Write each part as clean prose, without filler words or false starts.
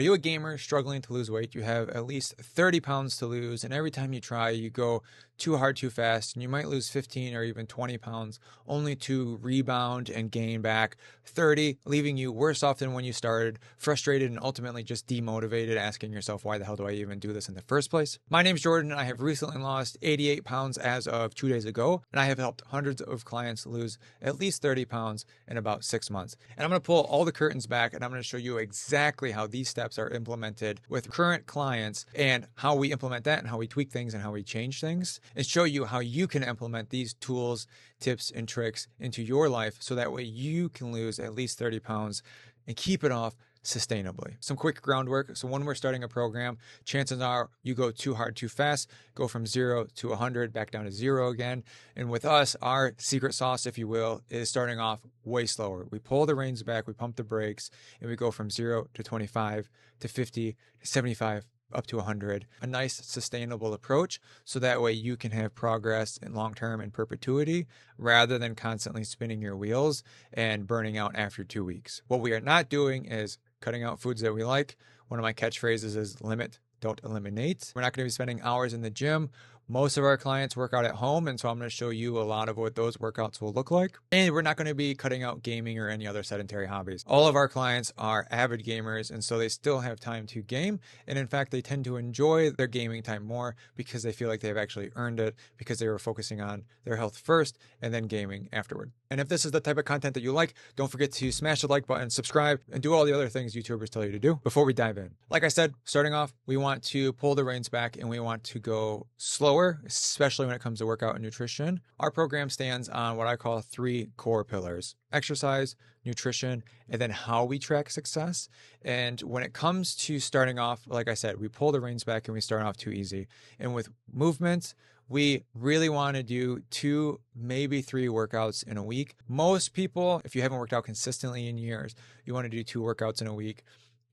Are you a gamer struggling to lose weight? You have at least 30 pounds to lose, and every time you try, you go too hard, too fast, and you might lose 15 or even 20 pounds, only to rebound and gain back 30, leaving you worse off than when you started, frustrated and ultimately just demotivated, asking yourself, why the hell do I even do this in the first place? My name's Jordan, and I have recently lost 88 pounds as of 2 days ago, and I have helped hundreds of clients lose at least 30 pounds in about 6 months. And I'm going to pull all the curtains back, and I'm going to show you exactly how these steps are implemented with current clients and how we implement that and how we tweak things and how we change things, and show you how you can implement these tools, tips, and tricks into your life so that way you can lose at least 30 pounds and keep it off sustainably. Some quick groundwork. So when we're starting a program, chances are you go too hard, too fast, go from 0 to 100, back down to 0 again. And with us, our secret sauce, if you will, is starting off way slower. We pull the reins back, we pump the brakes, and we go from 0 to 25 to 50 to 75 up to 100, a nice sustainable approach so that way you can have progress in long term and perpetuity rather than constantly spinning your wheels and burning out after 2 weeks. What we are not doing is cutting out foods that we like. One of my catchphrases is limit, don't eliminate. We're not going to be spending hours in the gym. Most of our clients work out at home, and so I'm going to show you a lot of what those workouts will look like. And we're not going to be cutting out gaming or any other sedentary hobbies. All of our clients are avid gamers, and so they still have time to game. And in fact, they tend to enjoy their gaming time more because they feel like they've actually earned it because they were focusing on their health first and then gaming afterward. And if this is the type of content that you like, don't forget to smash the like button, subscribe, and do all the other things YouTubers tell you to do before we dive in. Like I said, starting off, we want to pull the reins back and we want to go slower, especially when it comes to workout and nutrition. Our program stands on what I call 3 core pillars: exercise, nutrition, and then how we track success. And when it comes to starting off, like I said, we pull the reins back and we start off too easy. And with movement, we really want to do 2, maybe 3 workouts in a week. Most people, if you haven't worked out consistently in years, you want to do 2 workouts in a week.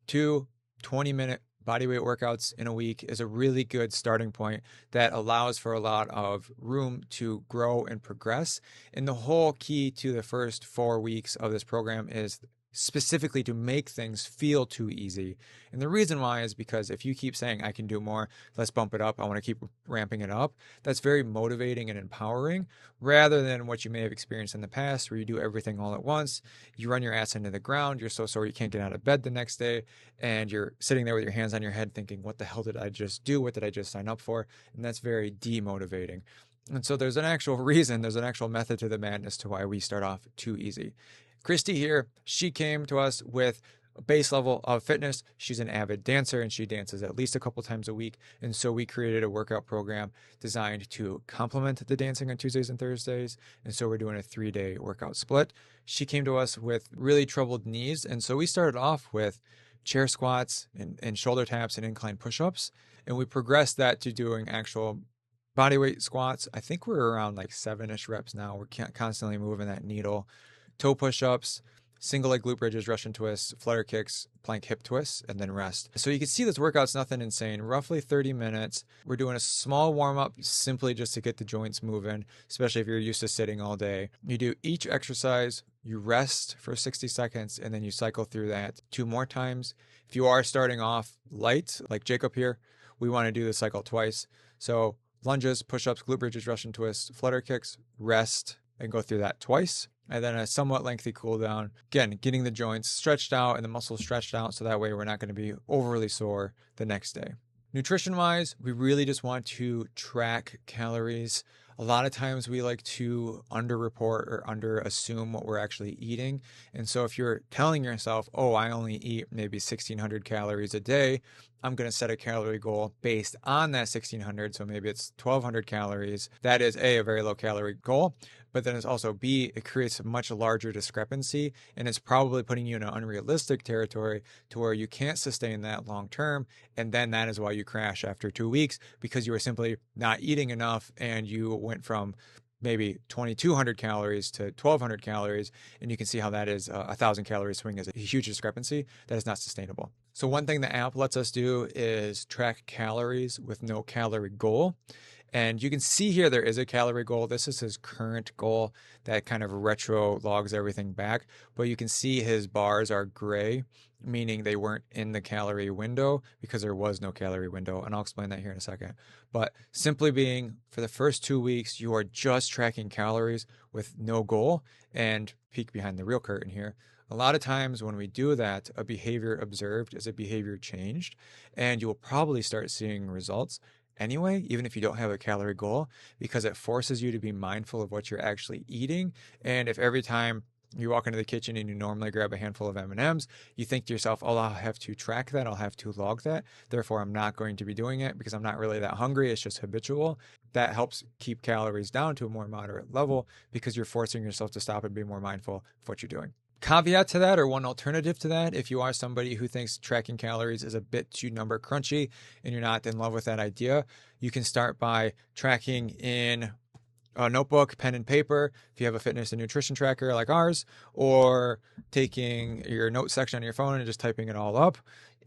2 20-minute bodyweight workouts in a week is a really good starting point that allows for a lot of room to grow and progress. And the whole key to the first 4 weeks of this program is specifically to make things feel too easy. And the reason why is because if you keep saying, I can do more, let's bump it up, I want to keep ramping it up, that's very motivating and empowering rather than what you may have experienced in the past where you do everything all at once, you run your ass into the ground, you're so sore you can't get out of bed the next day, and you're sitting there with your hands on your head thinking, what the hell did I just do? What did I just sign up for? And that's very demotivating. And so there's an actual reason, there's an actual method to the madness to why we start off too easy. Christy here, she came to us with a base level of fitness. She's an avid dancer and she dances at least a couple times a week. And so we created a workout program designed to complement the dancing on Tuesdays and Thursdays. And so we're doing a 3-day workout split. She came to us with really troubled knees. And so we started off with chair squats and shoulder taps and incline push-ups. And we progressed that to doing actual bodyweight squats. I think we're around like 7-ish reps now. We're constantly moving that needle. Toe push-ups, single leg glute bridges, Russian twists, flutter kicks, plank hip twists, and then rest. So you can see this workout's nothing insane, roughly 30 minutes. We're doing a small warm-up simply just to get the joints moving, especially if you're used to sitting all day. You do each exercise, you rest for 60 seconds, and then you cycle through that 2 more times. If you are starting off light, like Jacob here, we want to do the cycle twice. So lunges, push-ups, glute bridges, Russian twists, flutter kicks, rest, and go through that twice. And then a somewhat lengthy cool down. Again, getting the joints stretched out and the muscles stretched out so that way we're not going to be overly sore the next day. Nutrition-wise, we really just want to track calories. A lot of times we like to underreport or underassume what we're actually eating. And so if you're telling yourself, oh, I only eat maybe 1,600 calories a day, I'm going to set a calorie goal based on that 1,600. So maybe it's 1,200 calories. That is a very low calorie goal. But then it's also B, it creates a much larger discrepancy and it's probably putting you in an unrealistic territory to where you can't sustain that long term. And then that is why you crash after 2 weeks because you were simply not eating enough and you went from maybe 2,200 calories to 1,200 calories. And you can see how that is a 1,000 calorie swing is a huge discrepancy that is not sustainable. So one thing the app lets us do is track calories with no calorie goal. And you can see here there is a calorie goal. This is his current goal that kind of retro logs everything back. But you can see his bars are gray meaning they weren't in the calorie window because there was no calorie window. And I'll explain that here in a second. But simply being, for the first 2 weeks, you are just tracking calories with no goal. And peek behind the real curtain here. A lot of times when we do that, a behavior observed is a behavior changed, and you will probably start seeing results anyway, even if you don't have a calorie goal, because it forces you to be mindful of what you're actually eating. And if every time you walk into the kitchen and you normally grab a handful of M&Ms, you think to yourself, oh, I'll have to track that, I'll have to log that, therefore I'm not going to be doing it because I'm not really that hungry, it's just habitual. That helps keep calories down to a more moderate level because you're forcing yourself to stop and be more mindful of what you're doing. Caveat to that, or one alternative to that, if you are somebody who thinks tracking calories is a bit too number crunchy and you're not in love with that idea, you can start by tracking in a notebook, pen and paper, if you have a fitness and nutrition tracker like ours, or taking your note section on your phone and just typing it all up.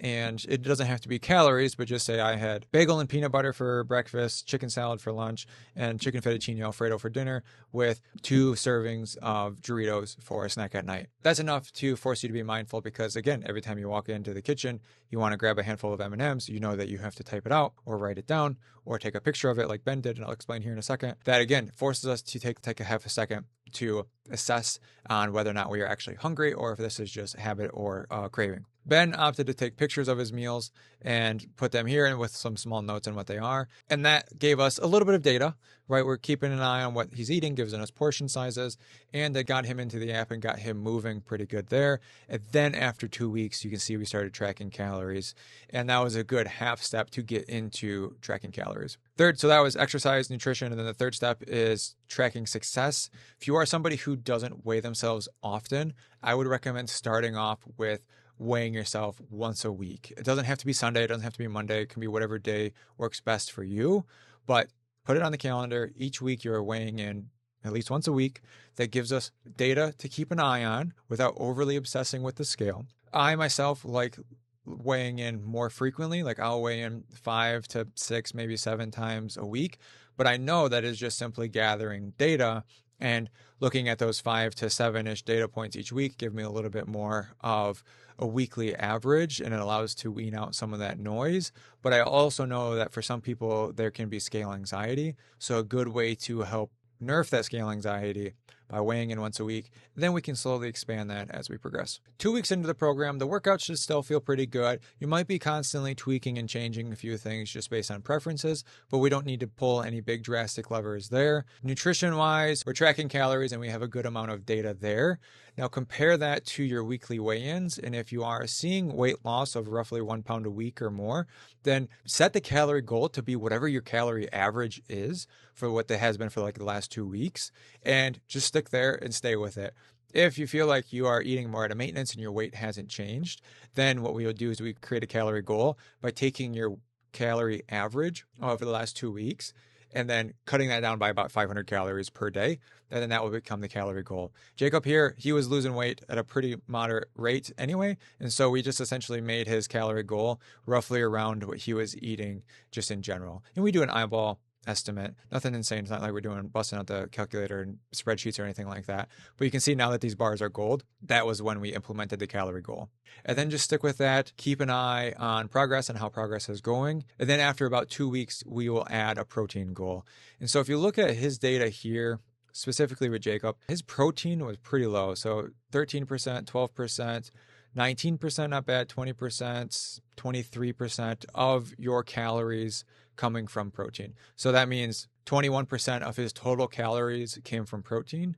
And it doesn't have to be calories, but just say I had bagel and peanut butter for breakfast, chicken salad for lunch, and chicken fettuccine Alfredo for dinner with 2 servings of Doritos for a snack at night. That's enough to force you to be mindful because, again, every time you walk into the kitchen, you want to grab a handful of M&Ms, you know that you have to type it out or write it down or take a picture of it like Ben did, and I'll explain here in a second. That, again, forces us to take a half a second to assess on whether or not we are actually hungry or if this is just habit or craving. Ben opted to take pictures of his meals and put them here and with some small notes on what they are. And that gave us a little bit of data, right? We're keeping an eye on what he's eating, gives us portion sizes, and that got him into the app and got him moving pretty good there. And then after 2 weeks, you can see we started tracking calories. And that was a good half step to get into tracking calories. So that was exercise, nutrition, and then the third step is tracking success. If you are somebody who doesn't weigh themselves often, I would recommend starting off with weighing yourself once a week. It doesn't have to be Sunday, it doesn't have to be Monday, it can be whatever day works best for you, but put it on the calendar. Each week you're weighing in at least once a week. That gives us data to keep an eye on without overly obsessing with the scale. I myself like weighing in more frequently, like I'll weigh in 5 to 6, maybe 7 times a week, but I know that is just simply gathering data and looking at those 5 to 7-ish data points each week give me a little bit more of a weekly average, and it allows to wean out some of that noise. But I also know that for some people, there can be scale anxiety. So a good way to help nerf that scale anxiety by weighing in once a week. Then we can slowly expand that as we progress. 2 weeks into the program, the workout should still feel pretty good. You might be constantly tweaking and changing a few things just based on preferences, but we don't need to pull any big drastic levers there. Nutrition-wise, we're tracking calories and we have a good amount of data there. Now compare that to your weekly weigh-ins, and if you are seeing weight loss of roughly 1 pound a week or more, then set the calorie goal to be whatever your calorie average is for what that has been for like the last 2 weeks, and just stick there and stay with it. If you feel like you are eating more at a maintenance and your weight hasn't changed, then what we will do is we create a calorie goal by taking your calorie average over the last 2 weeks and then cutting that down by about 500 calories per day. And then that will become the calorie goal. Jacob here, he was losing weight at a pretty moderate rate anyway. And so we just essentially made his calorie goal roughly around what he was eating just in general. And we do an eyeball estimate, nothing insane. It's not like we're busting out the calculator and spreadsheets or anything like that. But you can see now that these bars are gold, that was when we implemented the calorie goal. And then just stick with that, keep an eye on progress and how progress is going. And then after about 2 weeks, we will add a protein goal. And so if you look at his data here, specifically with Jacob, his protein was pretty low. So 13%, 12%, 19%, not bad, 20%, 23% of your calories coming from protein. So that means 21% of his total calories came from protein.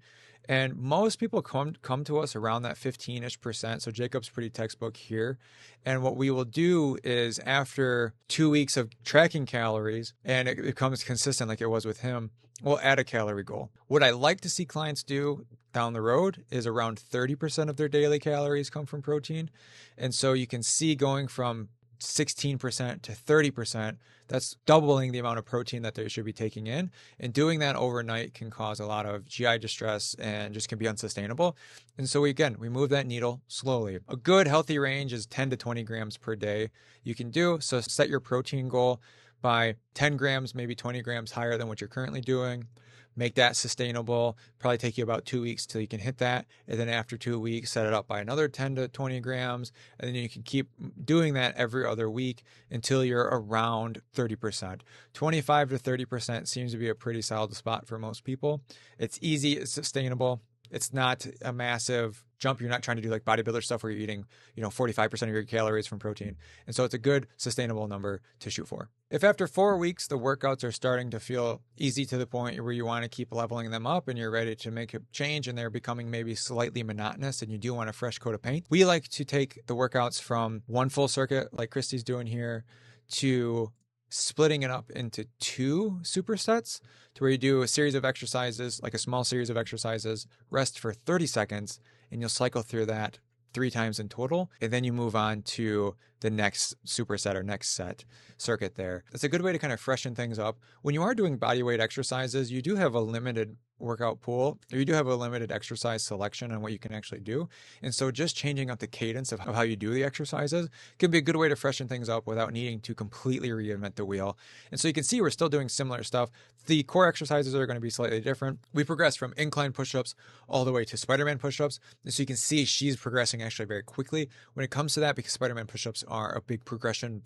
And most people come to us around that 15-ish percent. So Jacob's pretty textbook here. And what we will do is after 2 weeks of tracking calories, and it becomes consistent like it was with him, we'll add a calorie goal. What I like to see clients do down the road is around 30% of their daily calories come from protein. And so you can see going from 16% to 30%, that's doubling the amount of protein that they should be taking in. And doing that overnight can cause a lot of GI distress and just can be unsustainable. And so we move that needle slowly. A good healthy range is 10 to 20 grams per day you can do. So set your protein goal by 10 grams, maybe 20 grams higher than what you're currently doing. Make that sustainable. Probably take you about 2 weeks till you can hit that. And then after 2 weeks, set it up by another 10 to 20 grams. And then you can keep doing that every other week until you're around 30%. 25 to 30% seems to be a pretty solid spot for most people. It's easy, it's sustainable. It's not a massive jump. You're not trying to do like bodybuilder stuff where you're eating, 45% of your calories from protein. And so it's a good sustainable number to shoot for. If after 4 weeks, the workouts are starting to feel easy to the point where you want to keep leveling them up and you're ready to make a change and they're becoming maybe slightly monotonous and you do want a fresh coat of paint, we like to take the workouts from one full circuit like Christy's doing here to splitting it up into 2 supersets to where you do a series of exercises, like a small series of exercises, rest for 30 seconds, and you'll cycle through that 3 times in total. And then you move on to the next superset or next set circuit there. It's a good way to kind of freshen things up. When you are doing bodyweight exercises, you do have a limited workout pool, or you do have a limited exercise selection on what you can actually do. And so just changing up the cadence of how you do the exercises can be a good way to freshen things up without needing to completely reinvent the wheel. And so you can see we're still doing similar stuff. The core exercises are going to be slightly different. We progress from incline push-ups all the way to Spider-Man push-ups. And so you can see she's progressing actually very quickly when it comes to that, because Spider-Man push-ups are a big progression,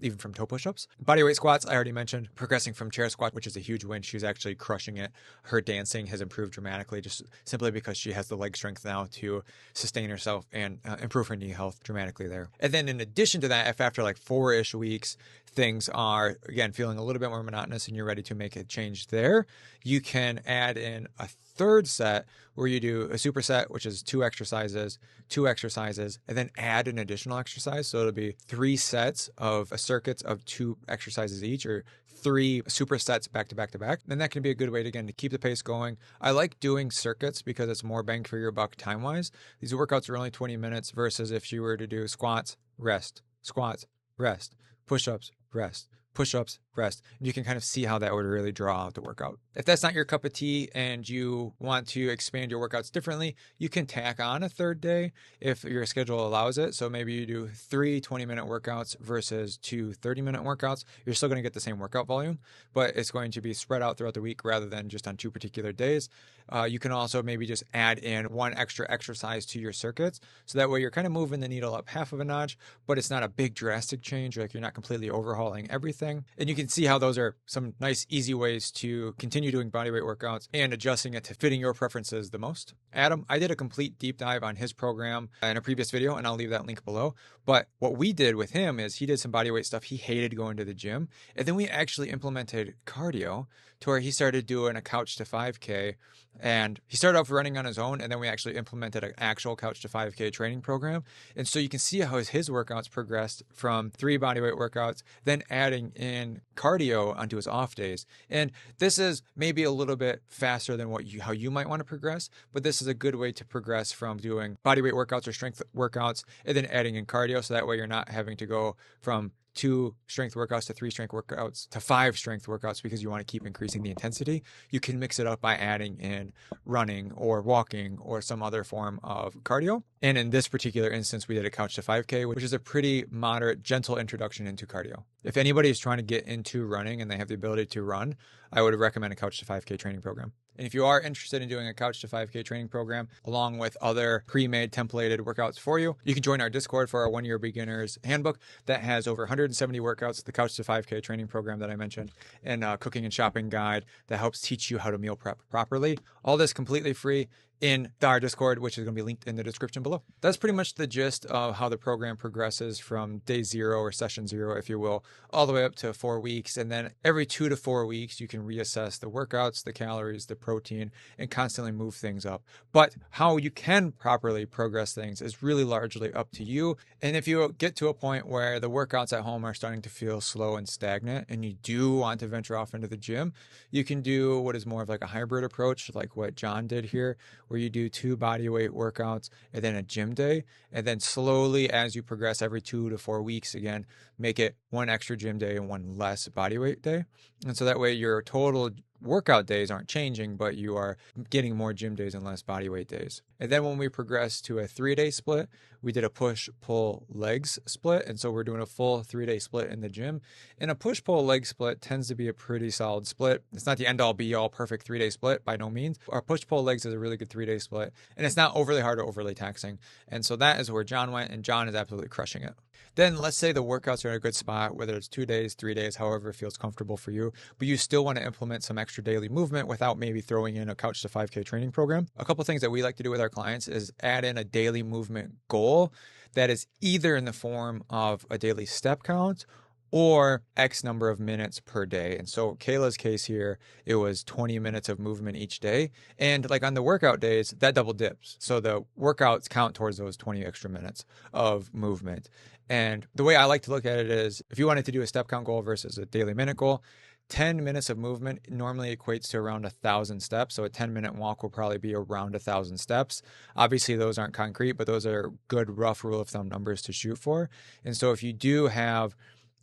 even from toe push-ups. Bodyweight squats, I already mentioned, progressing from chair squat, which is a huge win. She's actually crushing it. Her dancing has improved dramatically just simply because she has the leg strength now to sustain herself and improve her knee health dramatically there. And then in addition to that, if after like 4-ish weeks, things are, again, feeling a little bit more monotonous and you're ready to make a change there, you can add in a third set where you do a superset, which is 2 exercises, and then add an additional exercise. So it'll be 3 sets of circuits of 2 exercises each, or 3 supersets back to back to back. And that can be a good way to, again, to keep the pace going. I like doing circuits because it's more bang for your buck time-wise. These workouts are only 20 minutes versus if you were to do squats, rest, push-ups, rest, push-ups, rest. And you can kind of see how that would really draw out the workout. If that's not your cup of tea and you want to expand your workouts differently, you can tack on a third day if your schedule allows it. So maybe you do 3 20-minute workouts versus 2 30-minute workouts. You're still going to get the same workout volume, but it's going to be spread out throughout the week rather than just on 2 particular days. You can also maybe just add in 1 extra exercise to your circuits. So that way you're kind of moving the needle up half of a notch, but it's not a big drastic change. Like you're not completely overhauling everything. And you can see how those are some nice, easy ways to continue doing bodyweight workouts and adjusting it to fitting your preferences the most. Adam, I did a complete deep dive on his program in a previous video, and I'll leave that link below. But what we did with him is he did some bodyweight stuff. He hated going to the gym. And then we actually implemented cardio to where he started doing a couch to 5K. And he started off running on his own, and then we actually implemented an actual couch to 5K training program. And so you can see how his workouts progressed from 3 bodyweight workouts, then adding in cardio onto his off days. And this is maybe a little bit faster than how you might want to progress, but this is a good way to progress from doing bodyweight workouts or strength workouts and then adding in cardio. So that way you're not having to go from 2 strength workouts to 3 strength workouts to 5 strength workouts because you want to keep increasing the intensity. You can mix it up by adding in running or walking or some other form of cardio. And in this particular instance, we did a couch to 5K, which is a pretty moderate, gentle introduction into cardio. If anybody is trying to get into running and they have the ability to run, I would recommend a couch to 5K training program. And if you are interested in doing a couch to 5K training program, along with other pre-made templated workouts for you, you can join our Discord for our 1-year beginner's handbook that has over 170 workouts, the couch to 5K training program that I mentioned, and a cooking and shopping guide that helps teach you how to meal prep properly. All this completely free in our Discord, which is going to be linked in the description below. That's pretty much the gist of how the program progresses from day 0 or session 0, if you will, all the way up to 4 weeks. And then every 2 to 4 weeks, you can reassess the workouts, the calories, the protein, and constantly move things up. But how you can properly progress things is really largely up to you. And if you get to a point where the workouts at home are starting to feel slow and stagnant, and you do want to venture off into the gym, you can do what is more of like a hybrid approach, like what John did here, where you do 2 bodyweight workouts and then a gym day. And then slowly, as you progress every 2 to 4 weeks, again, make it 1 extra gym day and 1 less bodyweight day. And so that way your total workout days aren't changing, but you are getting more gym days and less body weight days. And then when we progressed to a 3-day split, we did a push-pull-legs split. And so we're doing a full 3-day split in the gym. And a push-pull-leg split tends to be a pretty solid split. It's not the end-all be-all perfect 3-day split by no means. Our push-pull-legs is a really good 3-day split. And it's not overly hard or overly taxing. And so that is where John went, and John is absolutely crushing it. Then let's say the workouts are in a good spot, whether it's 2 days, 3 days, however it feels comfortable for you, but you still want to implement some extra daily movement without maybe throwing in a Couch to 5K training program. A couple things that we like to do with our clients is add in a daily movement goal that is either in the form of a daily step count or X number of minutes per day. And so Kayla's case here, it was 20 minutes of movement each day. And like on the workout days, that double dips. So the workouts count towards those 20 extra minutes of movement. And the way I like to look at it is if you wanted to do a step count goal versus a daily minute goal, 10 minutes of movement normally equates to around 1,000 steps. So a 10-minute walk will probably be around 1,000 steps. Obviously, those aren't concrete, but those are good rough rule of thumb numbers to shoot for. And so if you do have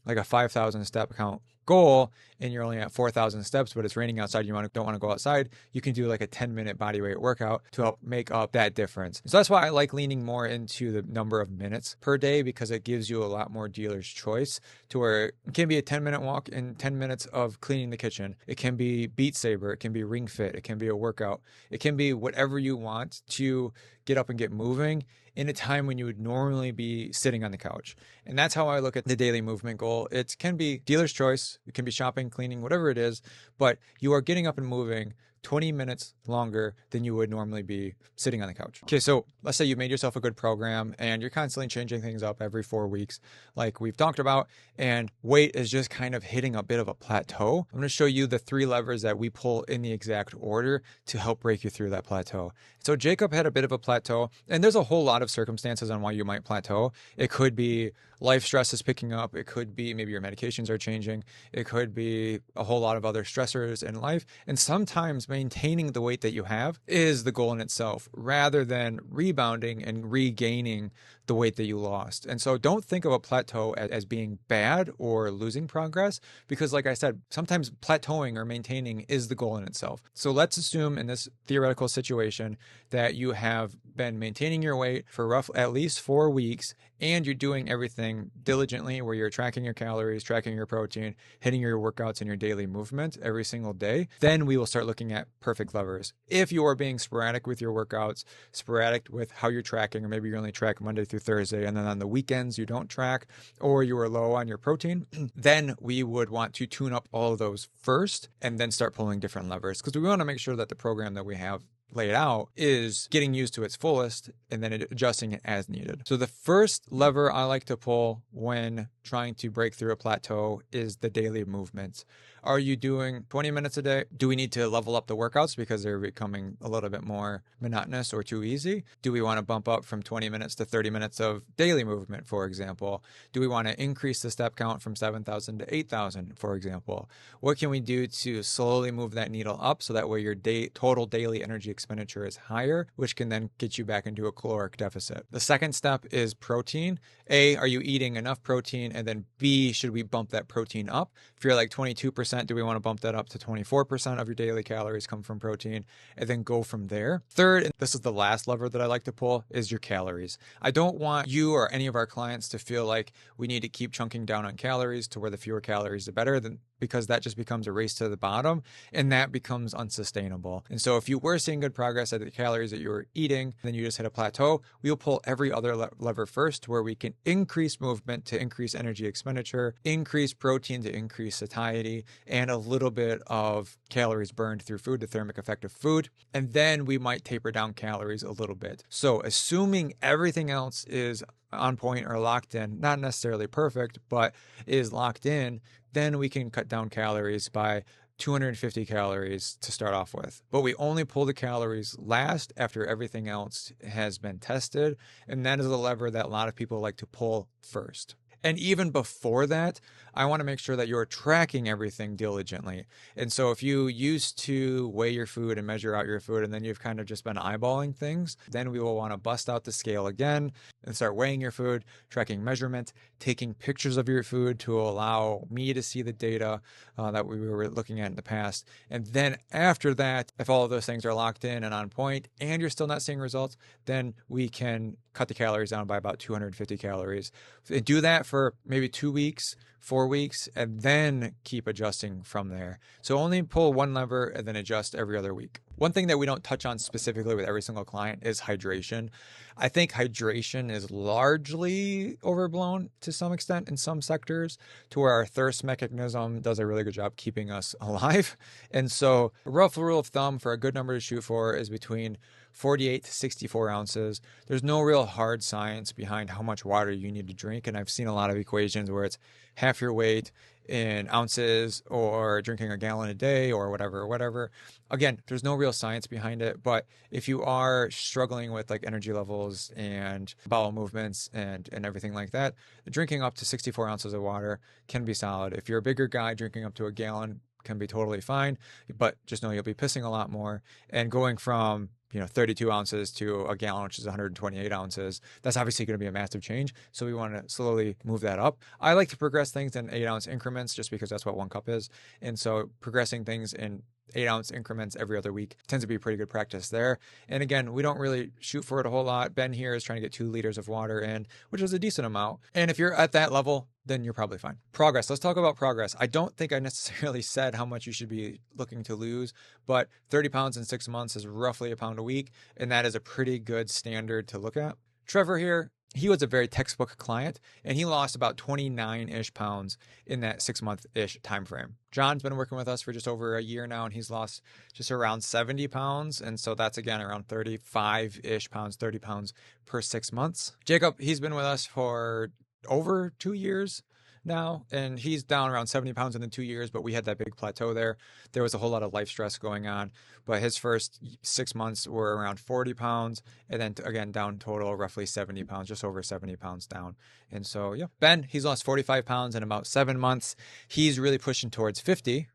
like a 5,000 step count goal and you're only at 4,000 steps, but it's raining outside, you don't want to go outside, you can do like a 10-minute body weight workout to help make up that difference. So that's why I like leaning more into the number of minutes per day, because it gives you a lot more dealer's choice to where it can be a 10-minute walk and 10 minutes of cleaning the kitchen. It can be Beat Saber. It can be Ring Fit. It can be a workout. It can be whatever you want to get up and get moving in a time when you would normally be sitting on the couch. And that's how I look at the daily movement goal. It can be dealer's choice. It can be shopping, cleaning, whatever it is, but you are getting up and moving 20 minutes longer than you would normally be sitting on the couch. Okay, so let's say you made yourself a good program and you're constantly changing things up every 4 weeks, like we've talked about, and weight is just kind of hitting a bit of a plateau. I'm going to show you the 3 levers that we pull in the exact order to help break you through that plateau. So Jacob had a bit of a plateau, and there's a whole lot of circumstances on why you might plateau. It could be life stress is picking up. It could be maybe your medications are changing. It could be a whole lot of other stressors in life. And sometimes maintaining the weight that you have is the goal in itself, rather than rebounding and regaining the weight that you lost. And so don't think of a plateau as being bad or losing progress, because like I said, sometimes plateauing or maintaining is the goal in itself. So let's assume in this theoretical situation that you have been maintaining your weight for at least 4 weeks, and you're doing everything diligently where you're tracking your calories, tracking your protein, hitting your workouts and your daily movement every single day. Then we will start looking at perfect levers. If you are being sporadic with your workouts, sporadic with how you're tracking, or maybe you only track Monday through Thursday, and then on the weekends you don't track, or you are low on your protein, then we would want to tune up all of those first and then start pulling different levers, because we want to make sure that the program that we have laid out is getting used to its fullest and then adjusting it as needed. So the first lever I like to pull when trying to break through a plateau is the daily movements. Are you doing 20 minutes a day? Do we need to level up the workouts because they're becoming a little bit more monotonous or too easy? Do we want to bump up from 20 minutes to 30 minutes of daily movement, for example? Do we want to increase the step count from 7,000 to 8,000, for example? What can we do to slowly move that needle up so that way your total daily energy expenditure is higher, which can then get you back into a caloric deficit? The second step is protein. A, are you eating enough protein? And then B, should we bump that protein up? If you're like 22%, do we want to bump that up to 24% of your daily calories come from protein, and then go from there? Third, and this is the last lever that I like to pull, is your calories. I don't want you or any of our clients to feel like we need to keep chunking down on calories to where the fewer calories the better, because that just becomes a race to the bottom, and that becomes unsustainable. And so if you were seeing good progress at the calories that you were eating, then you just hit a plateau, we'll pull every other lever first, where we can increase movement to increase energy expenditure, increase protein to increase satiety, and a little bit of calories burned through food, the thermic effect of food. And then we might taper down calories a little bit. So assuming everything else is on point or locked in, not necessarily perfect, but is locked in, then we can cut down calories by 250 calories to start off with. But we only pull the calories last after everything else has been tested. And that is a lever that a lot of people like to pull first. And even before that, I want to make sure that you're tracking everything diligently. And so if you used to weigh your food and measure out your food, and then you've kind of just been eyeballing things, then we will want to bust out the scale again and start weighing your food, tracking measurement, taking pictures of your food to allow me to see the data that we were looking at in the past. And then after that, if all of those things are locked in and on point and you're still not seeing results, then we can cut the calories down by about 250 calories. And do that for maybe 2 weeks, 4 weeks, and then keep adjusting from there. So only pull one lever and then adjust every other week. One thing that we don't touch on specifically with every single client is hydration. I think hydration is largely overblown to some extent in some sectors, to where our thirst mechanism does a really good job keeping us alive. And so a rough rule of thumb for a good number to shoot for is between 48 to 64 ounces. There's no real hard science behind how much water you need to drink. And I've seen a lot of equations where it's half your weight in ounces or drinking a gallon a day or whatever. Again, there's no real science behind it, but if you are struggling with like energy levels and bowel movements and everything like that, drinking up to 64 ounces of water can be solid. If you're a bigger guy, drinking up to a gallon can be totally fine, but just know you'll be pissing a lot more. And going from 32 ounces to a gallon, which is 128 ounces, that's obviously going to be a massive change. So we want to slowly move that up. I like to progress things in 8-ounce increments just because that's what 1 cup is. And so progressing things in 8-ounce increments every other week tends to be pretty good practice there. And again, we don't really shoot for it a whole lot. Ben here is trying to get 2 liters of water in, which is a decent amount. And if you're at that level, then you're probably fine. Progress. Let's talk about progress. I don't think I necessarily said how much you should be looking to lose, but 30 pounds in 6 months is roughly a pound a week. And that is a pretty good standard to look at. Trevor here, he was a very textbook client, and he lost about 29-ish pounds in that 6-month-ish time frame. John's been working with us for just over a year now, and he's lost just around 70 pounds. And so that's, again, around 35-ish pounds, 30 pounds per 6 months. Jacob, he's been with us for over 2 years now, and he's down around 70 pounds in the 2 years, but we had that big plateau there. There was a whole lot of life stress going on, but his first 6 months were around 40 pounds, and then again, down total roughly 70 pounds, just over 70 pounds down. And so, yeah, Ben, he's lost 45 pounds in about 7 months. He's really pushing towards 50,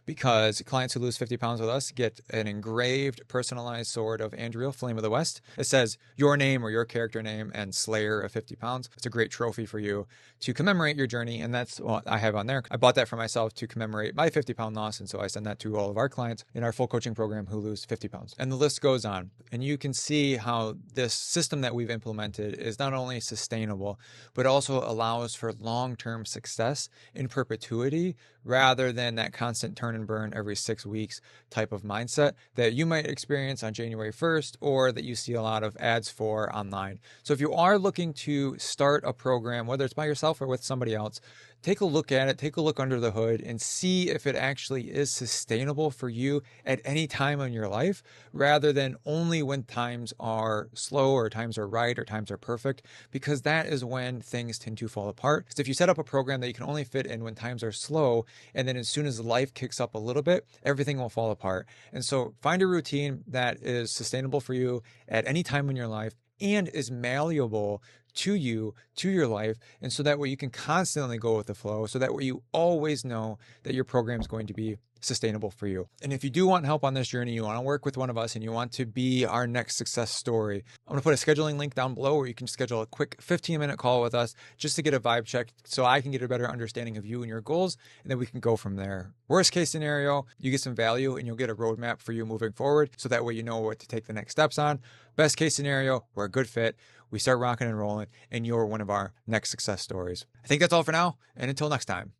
because clients who lose 50 pounds with us get an engraved, personalized sword of Andriel, Flame of the West. It says your name or your character name and Slayer of 50 pounds. It's a great trophy for you to commemorate your journey, and that's what I have on there. I bought that for myself to commemorate my 50-pound loss, and so I send that to all of our clients in our full coaching program who lose 50 pounds. And the list goes on. And you can see how this system that we've implemented is not only sustainable, but also allows for long-term success in perpetuity, rather than that constant turn and burn every 6 weeks type of mindset that you might experience on January 1st, or that you see a lot of ads for online. So if you are looking to start a program, whether it's by yourself or with somebody else, take a look at it, take a look under the hood, and see if it actually is sustainable for you at any time in your life, rather than only when times are slow or times are right or times are perfect, because that is when things tend to fall apart. So if you set up a program that you can only fit in when times are slow, and then as soon as life kicks up a little bit, everything will fall apart. And so find a routine that is sustainable for you at any time in your life and is malleable to you, to your life. And so that way you can constantly go with the flow, so that way you always know that your program is going to be sustainable for you. And if you do want help on this journey, you want to work with one of us and you want to be our next success story, I'm going to put a scheduling link down below where you can schedule a quick 15-minute call with us just to get a vibe check, so I can get a better understanding of you and your goals, and then we can go from there. Worst case scenario, you get some value and you'll get a roadmap for you moving forward, so that way you know what to take the next steps on. Best case scenario, we're a good fit, we start rocking and rolling, and you're one of our next success stories. I think that's all for now, and until next time.